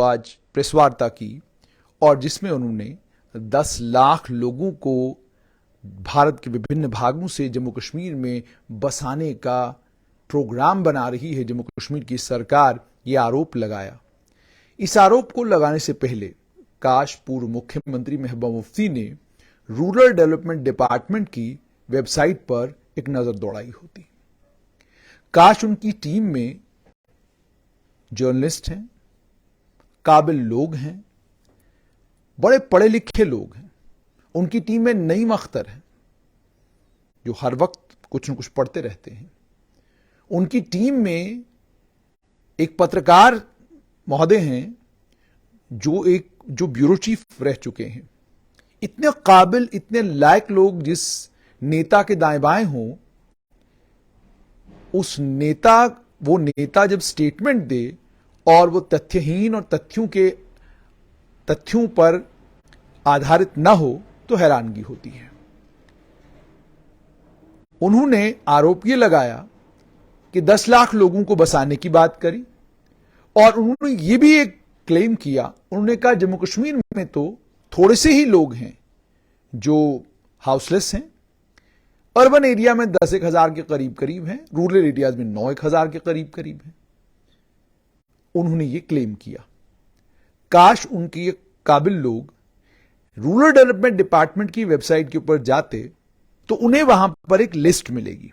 आज प्रेस वार्ता की और जिसमें उन्होंने 10 लाख लोगों को भारत के विभिन्न भागों से जम्मू कश्मीर में बसाने का प्रोग्राम बना रही है जम्मू कश्मीर की सरकार, ये आरोप लगाया। इस आरोप को लगाने से पहले काश पूर्व मुख्यमंत्री महबूबा मुफ्ती ने रूरल डेवलपमेंट डिपार्टमेंट की वेबसाइट पर एक नजर दौड़ाई होती। काश उनकी टीम में जर्नलिस्ट हैं, काबिल लोग हैं, बड़े पढ़े लिखे लोग हैं। उनकी टीम में नईम अख्तर है जो हर वक्त कुछ न कुछ पढ़ते रहते हैं। उनकी टीम में एक पत्रकार महोदय हैं जो ब्यूरो चीफ रह चुके हैं। इतने काबिल, इतने लायक लोग जिस नेता के दाएं बाएं हों, वो नेता जब स्टेटमेंट दे और वो तथ्यहीन और तथ्यों पर आधारित ना हो तो हैरानगी होती है। उन्होंने आरोप ये लगाया कि 10 लाख लोगों को बसाने की बात करी और उन्होंने ये भी एक क्लेम किया, उन्होंने कहा जम्मू कश्मीर में तो थोड़े से ही लोग हैं जो हाउसलेस हैं। अर्बन एरिया में 10-1 हजार के करीब हैं, रूरल एरियाज में 9-1 हजार के करीब हैं। उन्होंने ये क्लेम किया। काश उनके ये काबिल लोग रूरल डेवलपमेंट डिपार्टमेंट की वेबसाइट के ऊपर जाते तो उन्हें वहां पर एक लिस्ट मिलेगी।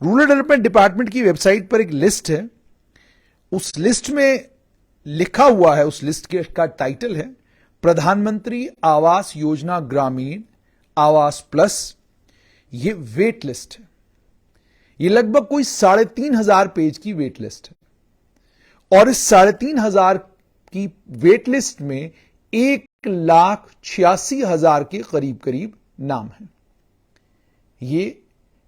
रूरल डेवलपमेंट डिपार्टमेंट की वेबसाइट पर एक लिस्ट है। उस लिस्ट में लिखा हुआ है, उस लिस्ट का टाइटल है प्रधानमंत्री आवास योजना ग्रामीण आवास प्लस। ये वेट लिस्ट है। ये लगभग कोई 3,500 पेज की वेट लिस्ट है और इस 3,500 की वेट लिस्ट में 1,86,000 के करीब नाम है। ये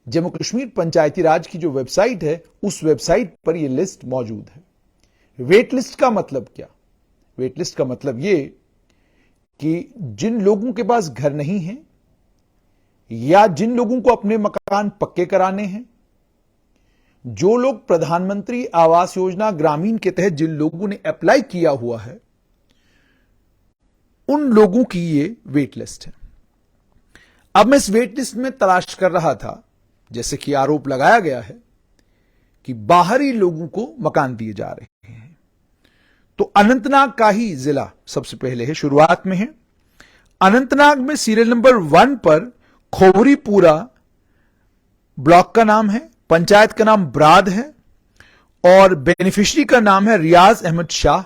जम्मू कश्मीर पंचायती राज की जो वेबसाइट है, उस वेबसाइट पर यह लिस्ट मौजूद है। वेट लिस्ट का मतलब क्या? वेट लिस्ट का मतलब यह कि जिन लोगों के पास घर नहीं है या जिन लोगों को अपने मकान पक्के कराने हैं, जो लोग प्रधानमंत्री आवास योजना ग्रामीण के तहत जिन लोगों ने अप्लाई किया हुआ है, उन लोगों की ये वेट लिस्ट है। अब मैं इस वेट लिस्ट में तलाश कर रहा था, जैसे कि आरोप लगाया गया है कि बाहरी लोगों को मकान दिए जा रहे हैं, तो अनंतनाग का ही जिला सबसे पहले है, शुरुआत में है। अनंतनाग में सीरियल नंबर 1 पर खोवरीपुरा ब्लॉक का नाम है, पंचायत का नाम ब्राद है और बेनिफिशियरी का नाम है रियाज अहमद शाह।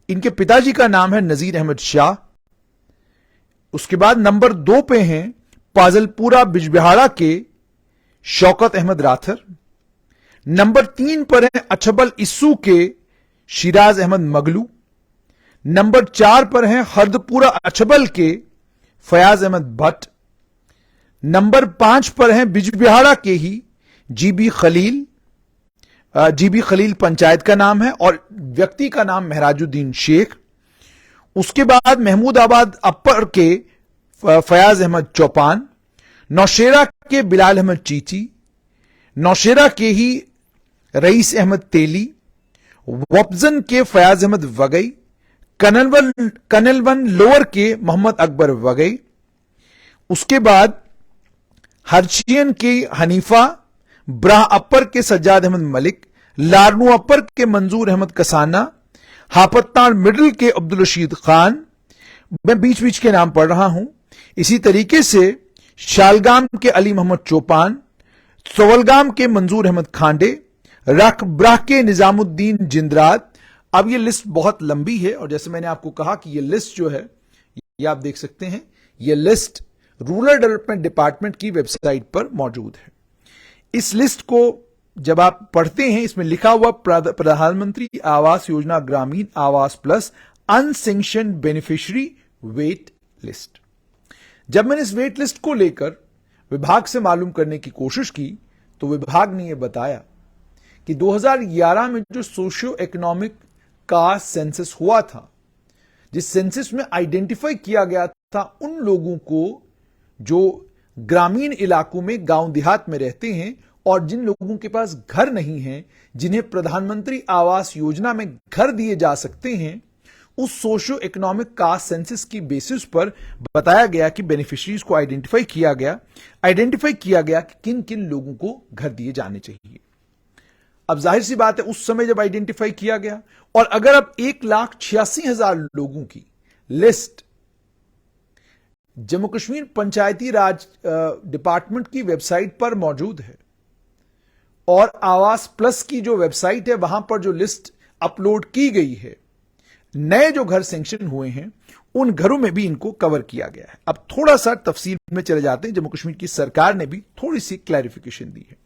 इनके पिताजी का नाम है नजीर अहमद शाह। उसके बाद नंबर 2 पे हैं पाजलपुरा बिजबिहाड़ा के शौकत अहमद राथर। नंबर 3 पर है अछबल इस्सू के शिराज अहमद मगलू। नंबर 4 पर है हरदपुरा अछबल के फयाज अहमद भट्ट। नंबर 5 पर है बिजबिहाड़ा के ही जीबी खलील पंचायत का नाम है और व्यक्ति का नाम महराजुद्दीन शेख। उसके बाद महमूदाबाद अपर के फयाज अहमद चौपान, नौशेरा के बिलाल अहमद चीची, नौशेरा के ही रईस अहमद तेली, वब्जन के फयाज अहमद वगई, कनलवन लोअर के मोहम्मद अकबर वगई। उसके बाद हरचियन के हनीफा, ब्राह अपर के सज्जाद अहमद मलिक, लारनू अपर के मंजूर अहमद कसाना, हापत्तान मिडिल के अब्दुल रशीद खान। मैं बीच बीच के नाम पढ़ रहा हूं। इसी तरीके से शालगाम के अली मोहम्मद चौपान, सोवलगाम के मंजूर अहमद खांडे, रखब्राह के निजामुद्दीन जिंदरात। अब यह लिस्ट बहुत लंबी है और जैसे मैंने आपको कहा कि यह लिस्ट जो है, ये आप देख सकते हैं, यह लिस्ट रूरल डेवलपमेंट डिपार्टमेंट की वेबसाइट पर मौजूद है। इस लिस्ट को जब आप पढ़ते हैं, इसमें लिखा हुआ प्रधानमंत्री Awas Yojana Gramin Awas plus अनसेंक्शन beneficiary wait list. जब मैंने इस वेट लिस्ट को लेकर विभाग से मालूम करने की कोशिश की तो विभाग ने यह बताया कि 2011 में जो सोशियो इकोनॉमिक का सेंसस हुआ था, जिस सेंसस में आइडेंटिफाई किया गया था उन लोगों को जो ग्रामीण इलाकों में, गांव देहात में रहते हैं, और जिन लोगों के पास घर नहीं है, जिन्हें प्रधानमंत्री आवास योजना में घर दिए जा सकते हैं, उस सोशियो इकोनॉमिक कास्ट सेंसस की बेसिस पर बताया गया कि बेनिफिशियरीज को आइडेंटिफाई किया गया कि किन किन लोगों को घर दिए जाने चाहिए। अब जाहिर सी बात है, उस समय जब आइडेंटिफाई किया गया और अगर अब 1,86,000 लोगों की लिस्ट जम्मू कश्मीर पंचायती राज डिपार्टमेंट की वेबसाइट पर मौजूद है और आवास प्लस की जो वेबसाइट है वहां पर जो लिस्ट अपलोड की गई है, नए जो घर सैंक्शन हुए हैं उन घरों में भी इनको कवर किया गया है। अब थोड़ा सा तफसील में चले जाते हैं। जम्मू कश्मीर की सरकार ने भी थोड़ी सी क्लैरिफिकेशन दी है।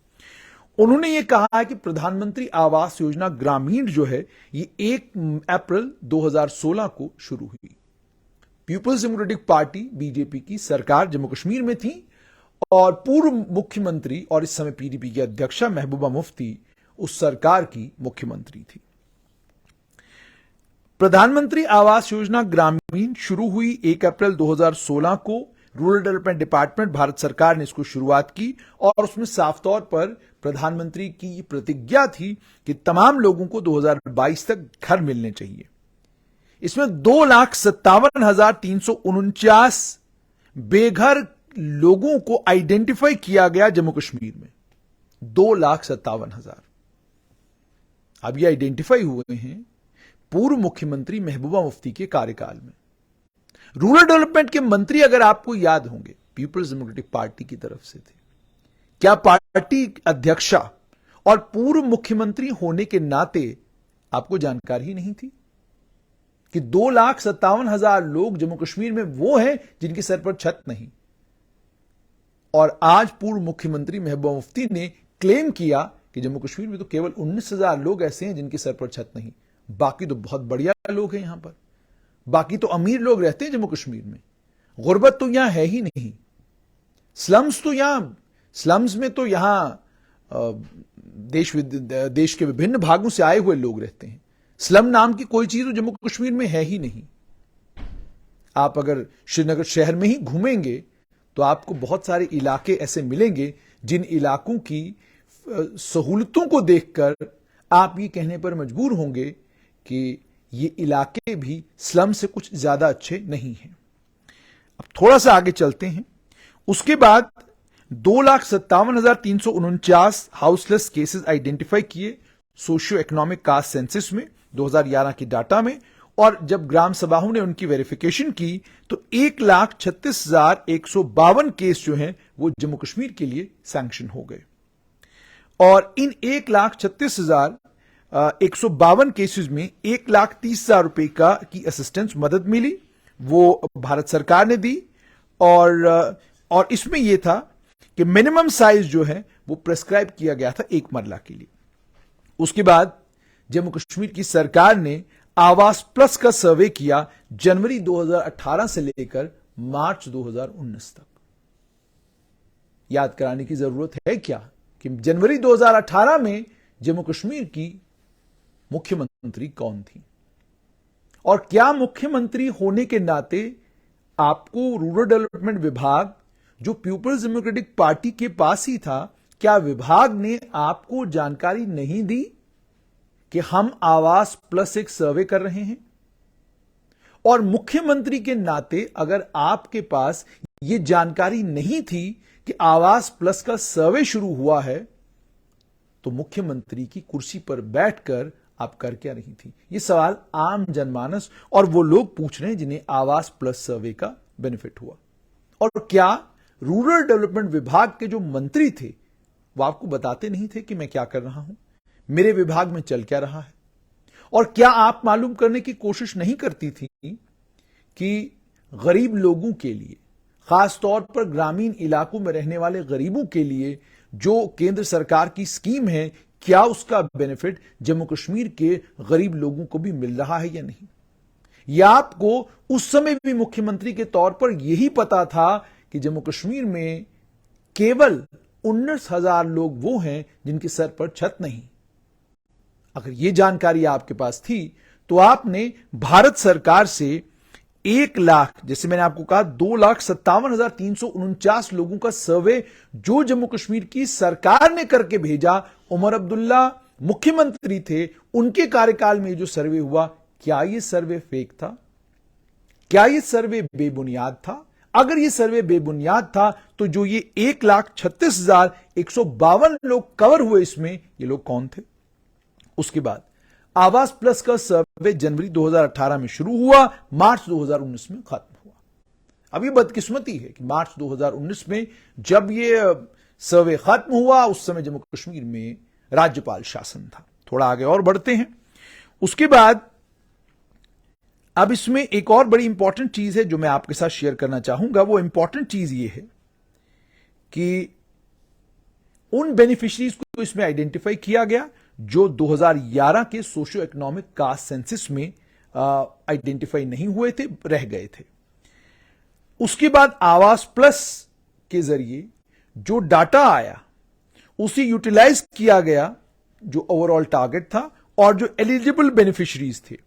उन्होंने ये कहा है कि प्रधानमंत्री आवास योजना ग्रामीण जो है ये 1 अप्रैल 2016 को शुरू हुई। पीपुल्स डेमोक्रेटिक पार्टी बीजेपी की सरकार जम्मू कश्मीर में थी और पूर्व मुख्यमंत्री और इस समय पीडीपी की अध्यक्षा महबूबा मुफ्ती उस सरकार की मुख्यमंत्री थी। प्रधानमंत्री आवास योजना ग्रामीण शुरू हुई 1 अप्रैल 2016 को। रूरल डेवलपमेंट डिपार्टमेंट भारत सरकार ने इसको शुरुआत की और उसमें साफ तौर पर प्रधानमंत्री की प्रतिज्ञा थी कि तमाम लोगों को 2022 तक घर मिलने चाहिए। इसमें 2,57,349 बेघर लोगों को आइडेंटिफाई किया गया जम्मू कश्मीर में। 2,57,000 अब ये आइडेंटिफाई हुए हैं पूर्व मुख्यमंत्री महबूबा मुफ्ती के कार्यकाल में। रूरल डेवलपमेंट के मंत्री, अगर आपको याद होंगे, पीपुल्स डेमोक्रेटिक पार्टी की तरफ से थे। क्या पार्टी अध्यक्षा और पूर्व मुख्यमंत्री होने के नाते आपको जानकारी ही नहीं थी कि 2,57,000 लोग जम्मू कश्मीर में वो हैं जिनके सर पर छत नहीं? और आज पूर्व मुख्यमंत्री महबूबा मुफ्ती ने क्लेम किया कि जम्मू कश्मीर में तो केवल 19,000 लोग ऐसे हैं जिनके सर पर छत नहीं, बाकी तो बहुत बढ़िया लोग हैं यहां पर, बाकी तो अमीर लोग रहते हैं जम्मू कश्मीर में। गुर्बत तो यहां है ही नहीं। स्लम्स में तो यहां देश के विभिन्न भागों से आए हुए लोग रहते हैं। स्लम नाम की कोई चीज तो जम्मू कश्मीर में है ही नहीं। आप अगर श्रीनगर शहर में ही घूमेंगे तो आपको बहुत सारे इलाके ऐसे मिलेंगे जिन इलाकों की सहूलतों को देखकर आप ये कहने पर मजबूर होंगे कि ये इलाके भी स्लम से कुछ ज्यादा अच्छे नहीं हैं। अब थोड़ा सा आगे चलते हैं। उसके बाद 2,57,349 हाउसलेस केसेस आइडेंटिफाई किए सोशियो इकोनॉमिक कास्ट सेंसस में 2011 की डाटा में, और जब ग्राम सभाओं ने उनकी वेरिफिकेशन की तो 1,36,152 केस जो हैं वो जम्मू कश्मीर के लिए सैंक्शन हो गए। और इन 1,36,152 केसेस में 1,30,000 रुपए की असिस्टेंस मदद मिली, वो भारत सरकार ने दी। और इसमें यह था कि मिनिमम साइज जो है वो प्रेस्क्राइब किया गया था 1 मरला के लिए। उसके बाद जम्मू कश्मीर की सरकार ने आवास प्लस का सर्वे किया जनवरी 2018 से लेकर मार्च 2019 तक। याद कराने की जरूरत है क्या कि जनवरी 2018 में जम्मू कश्मीर की मुख्यमंत्री कौन थी, और क्या मुख्यमंत्री होने के नाते आपको रूरल डेवलपमेंट विभाग जो पीपुल्स डेमोक्रेटिक पार्टी के पास ही था, क्या विभाग ने आपको जानकारी नहीं दी कि हम आवास प्लस एक सर्वे कर रहे हैं? और मुख्यमंत्री के नाते अगर आपके पास यह जानकारी नहीं थी कि आवास प्लस का सर्वे शुरू हुआ है, तो मुख्यमंत्री की कुर्सी पर बैठकर आप कर क्या रही थी? यह सवाल आम जनमानस और वो लोग पूछ रहे हैं जिन्हें आवास प्लस सर्वे का बेनिफिट हुआ। और क्या रूरल डेवलपमेंट विभाग के जो मंत्री थे वो आपको बताते नहीं थे कि मैं क्या कर रहा हूं, मेरे विभाग में चल क्या रहा है? और क्या आप मालूम करने की कोशिश नहीं करती थी कि गरीब लोगों के लिए, खासतौर पर ग्रामीण इलाकों में रहने वाले गरीबों के लिए जो केंद्र सरकार की स्कीम है, क्या उसका बेनिफिट जम्मू कश्मीर के गरीब लोगों को भी मिल रहा है या नहीं? या आपको उस समय भी मुख्यमंत्री के तौर पर यही पता था कि जम्मू कश्मीर में केवल 19,000 लोग वो हैं जिनके सर पर छत नहीं? अगर यह जानकारी आपके पास थी तो आपने भारत सरकार से 1,00,000, जैसे मैंने आपको कहा 2,57,349 लोगों का सर्वे जो जम्मू कश्मीर की सरकार ने करके भेजा, उमर अब्दुल्ला मुख्यमंत्री थे, उनके कार्यकाल में जो सर्वे हुआ, क्या यह सर्वे फेक था? क्या यह सर्वे बेबुनियाद था? अगर यह सर्वे बेबुनियाद था तो जो ये 1,36,152 लोग कवर हुए इसमें, ये लोग कौन थे? उसके बाद आवास प्लस का सर्वे जनवरी 2018 में शुरू हुआ, मार्च 2019 में खत्म हुआ। अब ये बदकिस्मती है कि मार्च 2019 में जब ये सर्वे खत्म हुआ, उस समय जम्मू कश्मीर में राज्यपाल शासन था। थोड़ा आगे और बढ़ते हैं। उसके बाद अब इसमें एक और बड़ी इंपॉर्टेंट चीज है जो मैं आपके साथ शेयर करना चाहूंगा। वो इंपॉर्टेंट चीज ये है कि उन बेनिफिशरीज को इसमें आइडेंटिफाई किया गया जो 2011 के सोशियो इकोनॉमिक कास्ट सेंसस में आइडेंटिफाई नहीं हुए थे, रह गए थे। उसके बाद आवास प्लस के जरिए जो डाटा आया उसे यूटिलाइज किया गया, जो ओवरऑल टारगेट था और जो एलिजिबल बेनिफिशरीज थे।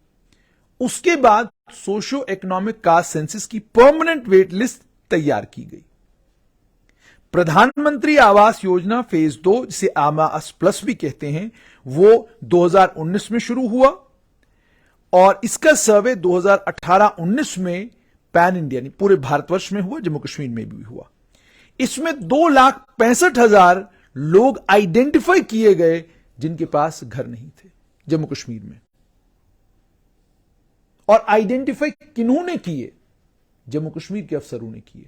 उसके बाद सोशियो इकोनॉमिक कास्ट सेंसस की परमानेंट वेट लिस्ट तैयार की गई। प्रधानमंत्री आवास योजना फेज 2, जिसे आवास प्लस भी कहते हैं, वो 2019 में शुरू हुआ और इसका सर्वे 2018-19 में पैन इंडिया यानी पूरे भारतवर्ष में हुआ, जम्मू कश्मीर में भी हुआ। इसमें 2,65,000 लोग आइडेंटिफाई किए गए जिनके पास घर नहीं थे जम्मू कश्मीर में। और आइडेंटिफाई किन्होंने किए? जम्मू कश्मीर के अफसरों ने किए।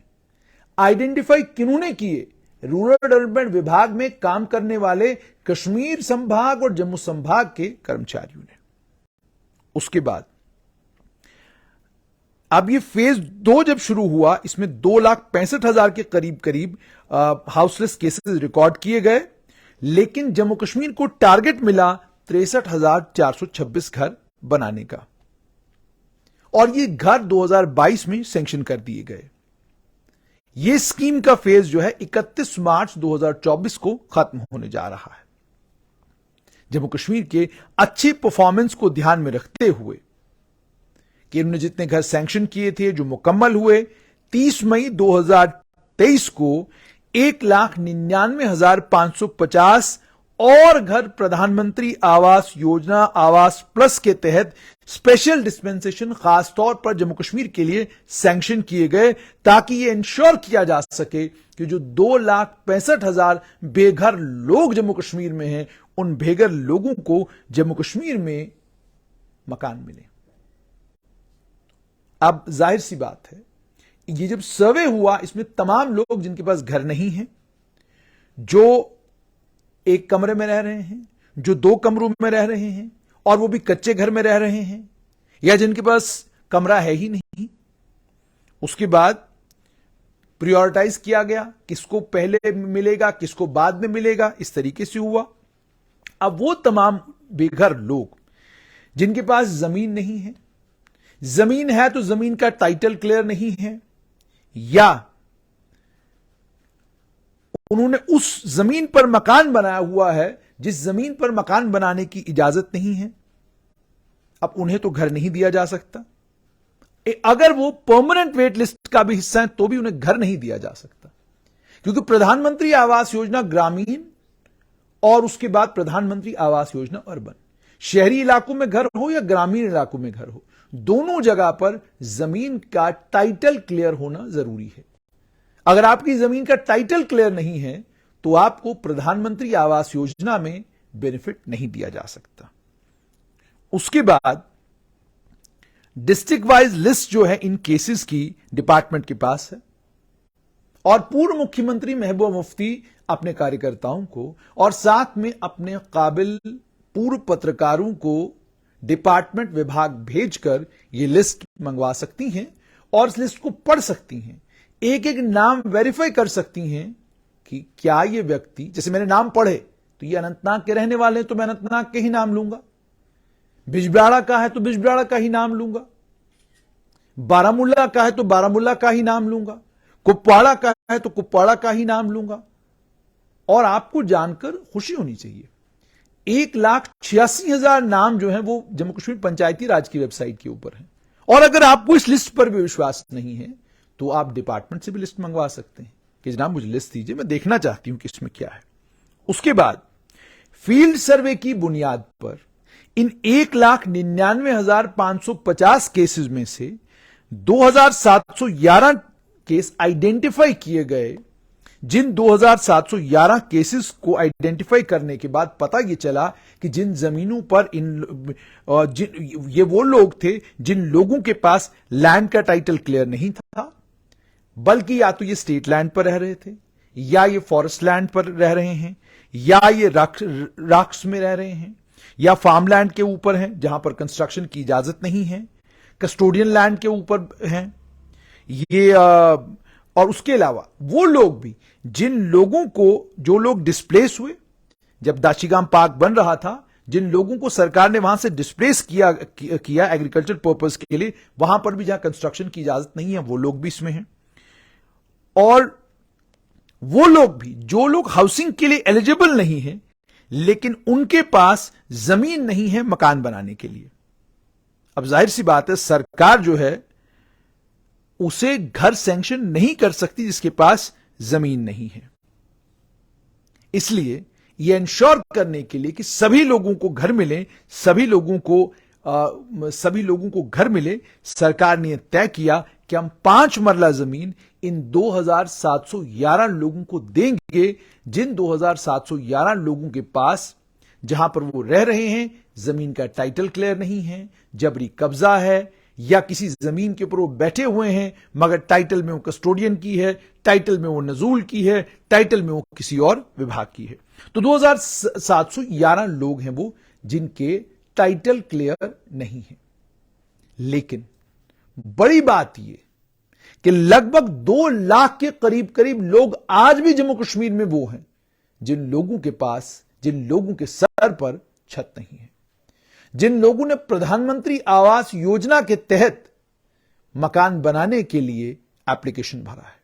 आइडेंटिफाई किन्होंने किए? रूरल डेवलपमेंट विभाग में काम करने वाले कश्मीर संभाग और जम्मू संभाग के कर्मचारियों ने। उसके बाद अब ये फेज 2 जब शुरू हुआ, इसमें 2,65,000 के करीब हाउसलेस केसेस रिकॉर्ड किए गए, लेकिन जम्मू कश्मीर को टारगेट मिला 63,426 घर बनाने का, और ये घर 2022 में सैंक्शन कर दिए गए। ये स्कीम का फेज जो है 31 मार्च 2024 को खत्म होने जा रहा है। जम्मू कश्मीर के अच्छी परफॉर्मेंस को ध्यान में रखते हुए कि उन्होंने जितने घर सैंक्शन किए थे जो मुकम्मल हुए, 30 मई 2023 को 1,99,550 और घर प्रधानमंत्री आवास योजना आवास प्लस के तहत स्पेशल डिस्पेंसेशन खासतौर पर जम्मू कश्मीर के लिए सैंक्शन किए गए, ताकि यह इंश्योर किया जा सके कि जो 2,65,000 बेघर लोग जम्मू कश्मीर में हैं, उन बेघर लोगों को जम्मू कश्मीर में मकान मिले। अब जाहिर सी बात है, ये जब सर्वे हुआ, इसमें तमाम लोग जिनके पास घर नहीं है, जो एक कमरे में रह रहे हैं, जो 2 कमरों में रह रहे हैं और वो भी कच्चे घर में रह रहे हैं, या जिनके पास कमरा है ही नहीं। उसके बाद प्रायोरिटाइज किया गया, किसको पहले मिलेगा, किसको बाद में मिलेगा, इस तरीके से हुआ। अब वो तमाम बेघर लोग जिनके पास जमीन नहीं है, जमीन है तो जमीन का टाइटल क्लियर नहीं है, या उन्होंने उस जमीन पर मकान बनाया हुआ है जिस जमीन पर मकान बनाने की इजाजत नहीं है, अब उन्हें तो घर नहीं दिया जा सकता। अगर वो परमानेंट वेट लिस्ट का भी हिस्सा है तो भी उन्हें घर नहीं दिया जा सकता, क्योंकि प्रधानमंत्री आवास योजना ग्रामीण और उसके बाद प्रधानमंत्री आवास योजना अर्बन, शहरी इलाकों में घर हो या ग्रामीण इलाकों में घर हो, दोनों जगह पर जमीन का टाइटल क्लियर होना जरूरी है। अगर आपकी जमीन का टाइटल क्लियर नहीं है तो आपको प्रधानमंत्री आवास योजना में बेनिफिट नहीं दिया जा सकता। उसके बाद डिस्ट्रिक्ट वाइज लिस्ट जो है इन केसेस की डिपार्टमेंट के पास है, और पूर्व मुख्यमंत्री महबूबा मुफ्ती अपने कार्यकर्ताओं को और साथ में अपने काबिल पूर्व पत्रकारों को डिपार्टमेंट विभाग भेजकर यह लिस्ट मंगवा सकती हैं और इस लिस्ट को पढ़ सकती हैं, एक एक नाम वेरीफाई कर सकती हैं कि क्या यह व्यक्ति, जैसे मैंने नाम पढ़े तो ये अनंतनाग के रहने वाले हैं तो मैं अनंतनाग के ही नाम लूंगा, बिजबिहाड़ा का है तो बिजबिहाड़ा का ही नाम लूंगा, बारामूला का है तो बारामूला का ही नाम लूंगा, कुपवाड़ा का है तो कुपवाड़ा का ही नाम लूंगा। और आपको जानकर खुशी होनी चाहिए, 1,86,000 नाम जो है वो जम्मू कश्मीर पंचायती राज की वेबसाइट के ऊपर है, और अगर आपको इस लिस्ट पर भी विश्वास नहीं है तो आप डिपार्टमेंट से भी लिस्ट मंगवा सकते हैं कि जनाब मुझे लिस्ट दीजिए, मैं देखना चाहती हूं कि इसमें क्या है। उसके बाद फील्ड सर्वे की बुनियाद पर इन 1,99,550 केसेस में से 2,711 केस आइडेंटिफाई किए गए। जिन 2,711 केसेस को आइडेंटिफाई करने के बाद पता यह चला कि जिन जमीनों पर ये वो लोग थे जिन लोगों के पास लैंड का टाइटल क्लियर नहीं था, बल्कि या तो ये स्टेट लैंड पर रह रहे थे, या ये फॉरेस्ट लैंड पर रह रहे हैं, या ये राक्स में रह रहे हैं, या फार्म लैंड के ऊपर हैं जहां पर कंस्ट्रक्शन की इजाजत नहीं है, कस्टोडियन लैंड के ऊपर हैं ये, और उसके अलावा वो लोग भी जिन लोगों को, जो लोग डिस्प्लेस हुए जब दाशीगाम पार्क बन रहा था, जिन लोगों को सरकार ने वहां से डिस्प्लेस किया एग्रीकल्चर पर्पस के लिए, वहां पर भी जहां कंस्ट्रक्शन की इजाजत नहीं है, वो लोग भी इसमें हैं। और वो लोग भी जो लोग हाउसिंग के लिए एलिजिबल नहीं है लेकिन उनके पास जमीन नहीं है मकान बनाने के लिए। अब जाहिर सी बात है सरकार जो है उसे घर सैंक्शन नहीं कर सकती जिसके पास जमीन नहीं है। इसलिए यह इंश्योर करने के लिए कि सभी लोगों को घर मिले, सभी लोगों को घर मिले, सरकार ने तय किया कि हम 5 मरला जमीन इन 2,711 लोगों को देंगे, जिन 2,711 लोगों के पास, जहां पर वो रह रहे हैं, जमीन का टाइटल क्लियर नहीं है, जबरी कब्जा है, या किसी जमीन के ऊपर वो बैठे हुए हैं मगर टाइटल में वो कस्टोडियन की है, टाइटल में वो नजूल की है, टाइटल में वो किसी और विभाग की है। तो 2,711 लोग हैं वो जिनके टाइटल क्लियर नहीं है। लेकिन बड़ी बात यह कि लगभग 2 लाख के करीब लोग आज भी जम्मू कश्मीर में वो हैं जिन लोगों के पास, जिन लोगों के सर पर छत नहीं है, जिन लोगों ने प्रधानमंत्री आवास योजना के तहत मकान बनाने के लिए एप्लीकेशन भरा है,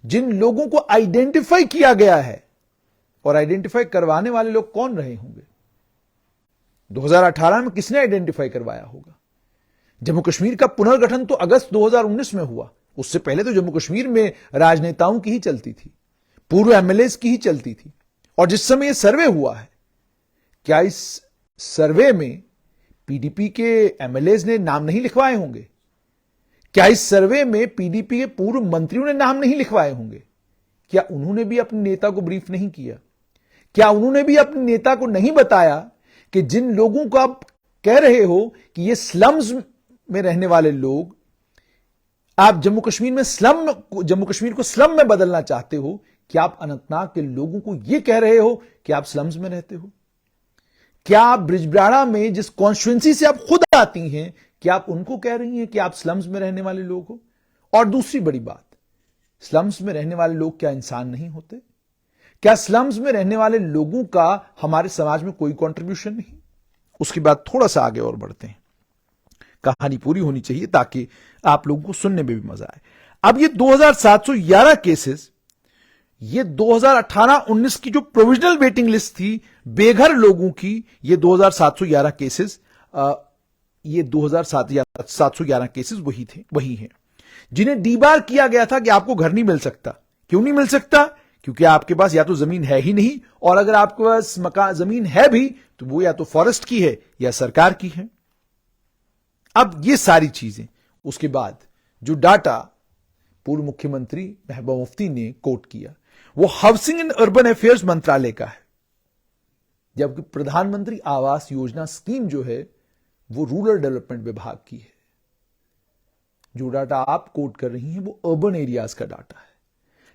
जिन लोगों को आइडेंटिफाई किया गया है। और आइडेंटिफाई करवाने वाले लोग कौन रहे होंगे? 2018 में किसने आइडेंटिफाई करवाया होगा? जम्मू कश्मीर का पुनर्गठन तो अगस्त 2019 में हुआ। उससे पहले तो जम्मू कश्मीर में राजनेताओं की ही चलती थी, पूर्व एमएलएस की ही चलती थी। और जिस समय यह सर्वे हुआ है, क्या इस सर्वे में पीडीपी के एमएलएस ने नाम नहीं लिखवाए होंगे? क्या इस सर्वे में पीडीपी के पूर्व मंत्रियों ने नाम नहीं लिखवाए होंगे? क्या उन्होंने भी अपने नेता को ब्रीफ नहीं किया? क्या उन्होंने भी अपने नेता को नहीं बताया कि जिन लोगों को आप कह रहे हो कि ये स्लम्स में रहने वाले लोग, आप जम्मू कश्मीर को स्लम में बदलना चाहते हो, क्या आप अनंतनाग के लोगों को यह कह रहे हो कि आप स्लम्स में रहते हो? क्या आप ब्रिजबिहाड़ा में जिस कॉन्स्टिट्यूएंसी से आप खुद आती हैं, क्या आप उनको कह रही हैं कि आप स्लम्स में रहने वाले लोग हो? और दूसरी बड़ी बात, स्लम्स में रहने वाले लोग क्या इंसान नहीं होते? क्या स्लम्स में रहने वाले लोगों का हमारे समाज में कोई कंट्रीब्यूशन नहीं? उसके बाद थोड़ा सा आगे और बढ़ते हैं, कहानी पूरी होनी चाहिए ताकि आप लोगों को सुनने में भी मजा आए। अब ये 2,711 केसेस, ये 2018-19 की जो प्रोविजनल वेटिंग लिस्ट थी बेघर लोगों की, ये 2,711 केसेस, ये 2,711 केसेस वही हैं जिन्हें डीबार किया गया था कि आपको घर नहीं मिल सकता। क्यों नहीं मिल सकता? क्योंकि आपके पास या तो जमीन है ही नहीं, और अगर आपके पास मकान जमीन है भी तो वो या तो फॉरेस्ट की है या सरकार की है। अब ये सारी चीजें, उसके बाद जो डाटा पूर्व मुख्यमंत्री महबूबा मुफ्ती ने कोट किया वो हाउसिंग एंड अर्बन अफेयर्स मंत्रालय का है, जबकि प्रधानमंत्री आवास योजना स्कीम जो है वो रूरल डेवलपमेंट विभाग की है। जो डाटा आप कोट कर रही हैं वो अर्बन एरियाज का डाटा है।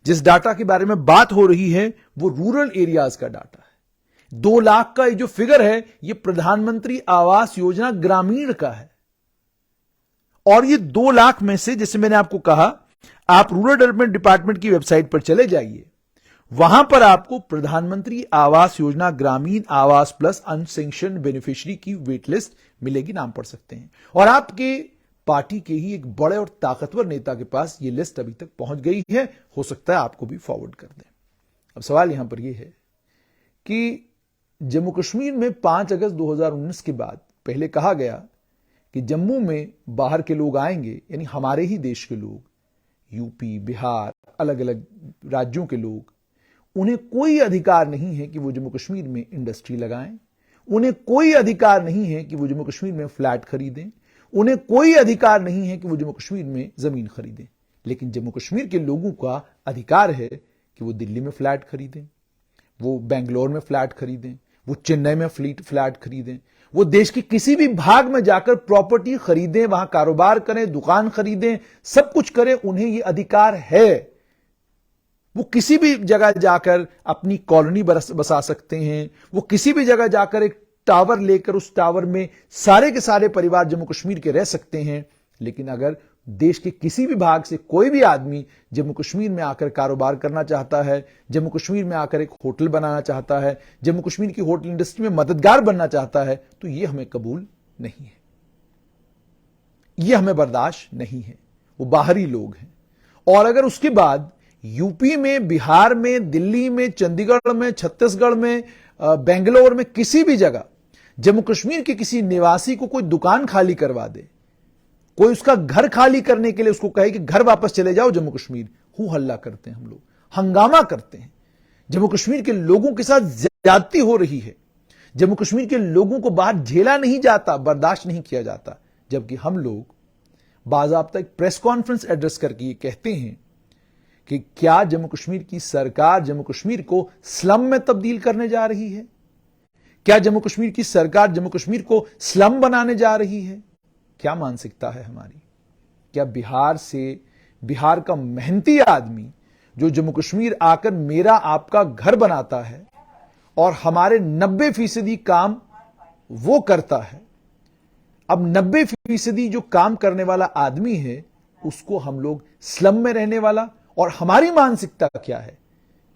जिस डाटा के बारे में बात हो रही है वो रूरल एरियाज का डाटा है। 2 लाख का ये जो फिगर है ये प्रधानमंत्री आवास योजना ग्रामीण का है। और ये 2 लाख में से, जैसे मैंने आपको कहा, आप रूरल डेवलपमेंट डिपार्टमेंट की वेबसाइट पर चले जाइए, वहां पर आपको प्रधानमंत्री आवास योजना ग्रामीण आवास प्लस अनसेंक्शन बेनिफिशियरी की वेट लिस्ट मिलेगी, नाम पढ़ सकते हैं। और आपके पार्टी के ही एक बड़े और ताकतवर नेता के पास यह लिस्ट अभी तक पहुंच गई है, हो सकता है आपको भी फॉरवर्ड कर दें। अब सवाल यहां पर यह है कि जम्मू कश्मीर में 5 अगस्त 2019 के बाद पहले कहा गया कि जम्मू में बाहर के लोग आएंगे, यानी हमारे ही देश के लोग, यूपी, बिहार, अलग अलग राज्यों के लोग, उन्हें कोई अधिकार नहीं है कि वो जम्मू कश्मीर में इंडस्ट्री लगाएं, उन्हें कोई अधिकार नहीं है कि वो जम्मू कश्मीर में फ्लैट खरीदें, उन्हें कोई अधिकार नहीं है कि वो जम्मू कश्मीर में जमीन खरीदें। लेकिन जम्मू कश्मीर के लोगों का अधिकार है कि वो दिल्ली में फ्लैट खरीदें, वो बेंगलोर में फ्लैट खरीदें, वो चेन्नई में फ्लैट खरीदें, वो देश के किसी भी भाग में जाकर प्रॉपर्टी खरीदें, वहां कारोबार करें, दुकान खरीदें, सब कुछ करें, उन्हें यह अधिकार है। वो किसी भी जगह जाकर अपनी कॉलोनी बसा सकते हैं, वो किसी भी जगह जाकर एक टावर लेकर उस टावर में सारे के सारे परिवार जम्मू कश्मीर के रह सकते हैं। लेकिन अगर देश के किसी भी भाग से कोई भी आदमी जम्मू कश्मीर में आकर कारोबार करना चाहता है, जम्मू कश्मीर में आकर एक होटल बनाना चाहता है, जम्मू कश्मीर की होटल इंडस्ट्री में मददगार बनना चाहता है, तो यह हमें कबूल नहीं है, यह हमें बर्दाश्त नहीं है। वो बाहरी लोग हैं। और अगर उसके बाद यूपी में, बिहार में, दिल्ली में, चंडीगढ़ में, छत्तीसगढ़ में, बेंगलोर में, किसी भी जगह जम्मू कश्मीर के किसी निवासी को कोई दुकान खाली करवा दे, कोई उसका घर खाली करने के लिए उसको कहे कि घर वापस चले जाओ जम्मू कश्मीर, हू हल्ला करते हैं हम लोग, हंगामा करते हैं। जम्मू कश्मीर के लोगों के साथ ज्यादती हो रही है, जम्मू कश्मीर के लोगों को बाहर झेला नहीं जाता, बर्दाश्त नहीं किया जाता। जबकि हम लोग बाज़ाब्ता एक प्रेस कॉन्फ्रेंस एड्रेस करके ये कहते हैं कि क्या जम्मू कश्मीर की सरकार जम्मू कश्मीर को स्लम में तब्दील करने जा रही है? क्या जम्मू कश्मीर की सरकार जम्मू कश्मीर को स्लम बनाने जा रही है? क्या मानसिकता है हमारी? क्या बिहार का मेहनती आदमी जो जम्मू कश्मीर आकर मेरा आपका घर बनाता है और हमारे 90% काम वो करता है, अब 90% जो काम करने वाला आदमी है उसको हम लोग स्लम में रहने वाला, और हमारी मानसिकता क्या है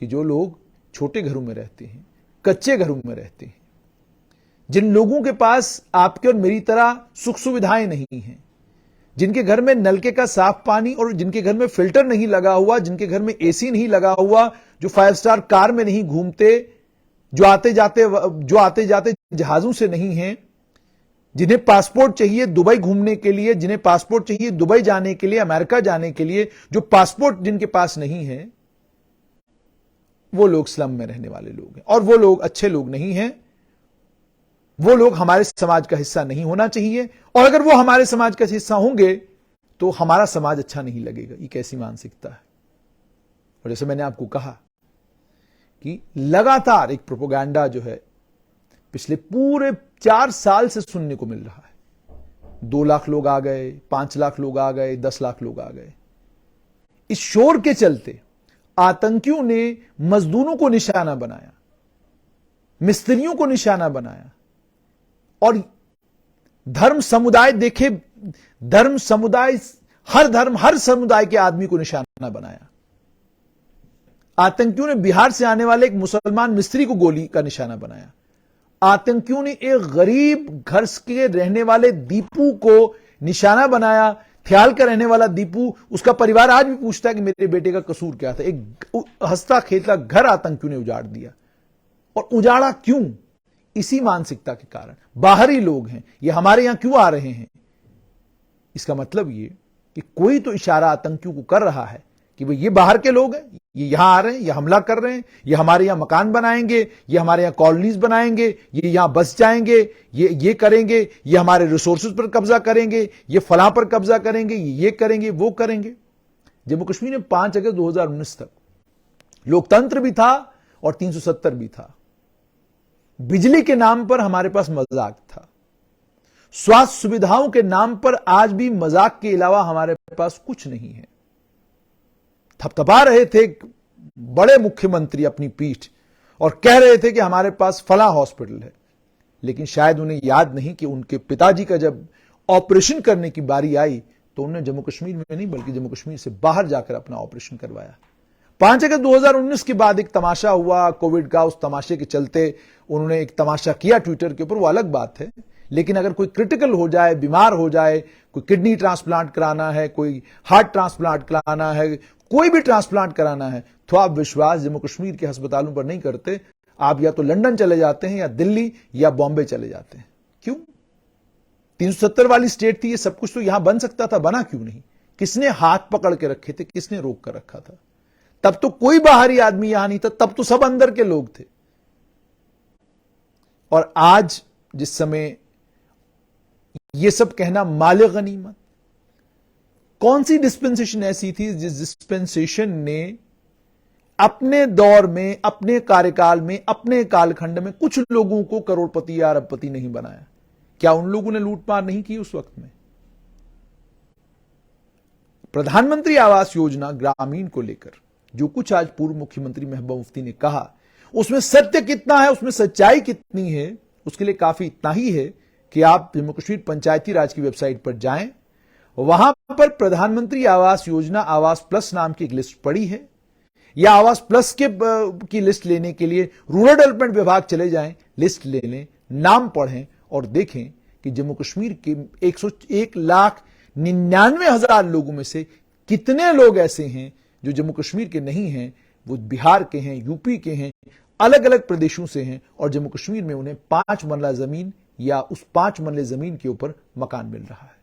कि जो लोग छोटे घरों में रहते हैं, कच्चे घरों में रहते हैं, जिन लोगों के पास आपके और मेरी तरह सुख सुविधाएं नहीं हैं, जिनके घर में नलके का साफ पानी और जिनके घर में फिल्टर नहीं लगा हुआ, जिनके घर में एसी नहीं लगा हुआ, जो 5 स्टार कार में नहीं घूमते, जो आते जाते जहाजों से नहीं हैं, जिन्हें पासपोर्ट चाहिए दुबई घूमने के लिए, जिन्हें पासपोर्ट चाहिए दुबई जाने के लिए, अमेरिका जाने के लिए, जो पासपोर्ट जिनके पास नहीं है, वो लोग स्लम में रहने वाले लोग हैं। और वो लोग अच्छे लोग नहीं हैं, वो लोग हमारे समाज का हिस्सा नहीं होना चाहिए, और अगर वो हमारे समाज का हिस्सा होंगे तो हमारा समाज अच्छा नहीं लगेगा। ये कैसी मानसिकता है? और जैसे मैंने आपको कहा कि लगातार एक प्रोपेगेंडा जो है पिछले पूरे 4 साल से सुनने को मिल रहा है। 2 लाख लोग आ गए, 5 लाख लोग आ गए, 10 लाख लोग आ गए। इस शोर के चलते आतंकियों ने मजदूरों को निशाना बनाया, मिस्त्रियों को निशाना बनाया, और धर्म समुदाय देखे, धर्म समुदाय, हर समुदाय के आदमी को निशाना बनाया। आतंकियों ने बिहार से आने वाले एक मुसलमान मिस्त्री को गोली का निशाना बनाया। आतंकियों ने एक गरीब घर के रहने वाले दीपू को निशाना बनाया। ख्याल का रहने वाला दीपू, उसका परिवार आज भी पूछता है कि मेरे बेटे का कसूर क्या था। एक हंसता खेलता घर आतंकियों ने उजाड़ दिया। और उजाड़ा क्यों? इसी मानसिकता के कारण। बाहरी लोग हैं, ये हमारे यहां क्यों आ रहे हैं? इसका मतलब ये कि कोई तो इशारा आतंकियों को कर रहा है कि भाई ये बाहर के लोग हैं, ये यहां आ रहे हैं, ये हमला कर रहे हैं, ये हमारे यहां मकान बनाएंगे, ये हमारे यहां कॉलोनीज बनाएंगे, ये यहां बस जाएंगे, ये करेंगे, ये हमारे रिसोर्सेज पर कब्जा करेंगे, ये फलां पर कब्जा करेंगे, ये करेंगे, वो करेंगे। जम्मू कश्मीर में 5 अगस्त 2019 तक लोकतंत्र भी था और 370 भी था। बिजली के नाम पर हमारे पास मजाक था। स्वास्थ्य सुविधाओं के नाम पर आज भी मजाक के अलावा हमारे पास कुछ नहीं है। थपथपा रहे थे बड़े मुख्यमंत्री अपनी पीठ और कह रहे थे कि हमारे पास फला हॉस्पिटल है, लेकिन शायद उन्हें याद नहीं कि उनके पिताजी का जब ऑपरेशन करने की बारी आई तो उन्होंने जम्मू कश्मीर में नहीं बल्कि जम्मू कश्मीर से बाहर जाकर अपना ऑपरेशन करवाया। 5 अगस्त 2019 के बाद एक तमाशा हुआ कोविड का। उस तमाशे के चलते उन्होंने एक तमाशा किया ट्विटर के ऊपर, वो अलग बात है। लेकिन अगर कोई क्रिटिकल हो जाए, बीमार हो जाए, कोई किडनी ट्रांसप्लांट कराना है, कोई हार्ट ट्रांसप्लांट कराना है, कोई भी ट्रांसप्लांट कराना है, तो आप विश्वास जम्मू कश्मीर के अस्पतालों पर नहीं करते। आप या तो लंदन चले जाते हैं या दिल्ली या बॉम्बे चले जाते हैं। क्यों? 370 वाली स्टेट थी, ये सब कुछ तो यहां बन सकता था, बना क्यों नहीं? किसने हाथ पकड़ के रखे थे, किसने रोक कर रखा था? तब तो कोई बाहरी आदमी यहां नहीं था, तब तो सब अंदर के लोग थे। और आज जिस समय ये सब कहना माले गनीमत, कौन सी डिस्पेंसेशन ऐसी थी जिस डिस्पेंसेशन ने अपने दौर में, अपने कार्यकाल में, अपने कालखंड में कुछ लोगों को करोड़पति या अरबपति नहीं बनाया? क्या उन लोगों ने लूटमार नहीं की उस वक्त में? प्रधानमंत्री आवास योजना ग्रामीण को लेकर जो कुछ आज पूर्व मुख्यमंत्री महबूबा मुफ्ती ने कहा, उसमें सत्य कितना है, उसमें सच्चाई कितनी है, उसके लिए काफी इतना ही है कि आप जम्मू कश्मीर पंचायती राज की वेबसाइट पर जाएं, वहां पर प्रधानमंत्री आवास योजना आवास प्लस नाम की एक लिस्ट पड़ी है, या आवास प्लस की लिस्ट लेने के लिए रूरल डेवलपमेंट विभाग चले जाएं, लिस्ट ले लें, नाम पढ़ें और देखें कि जम्मू कश्मीर के 1,99,000 लोगों में से कितने लोग ऐसे हैं जो जम्मू कश्मीर के नहीं हैं, वो बिहार के हैं, यूपी के हैं, अलग अलग प्रदेशों से हैं, और जम्मू कश्मीर में उन्हें 5 मरला जमीन या उस 5 मरले जमीन के ऊपर मकान मिल रहा है।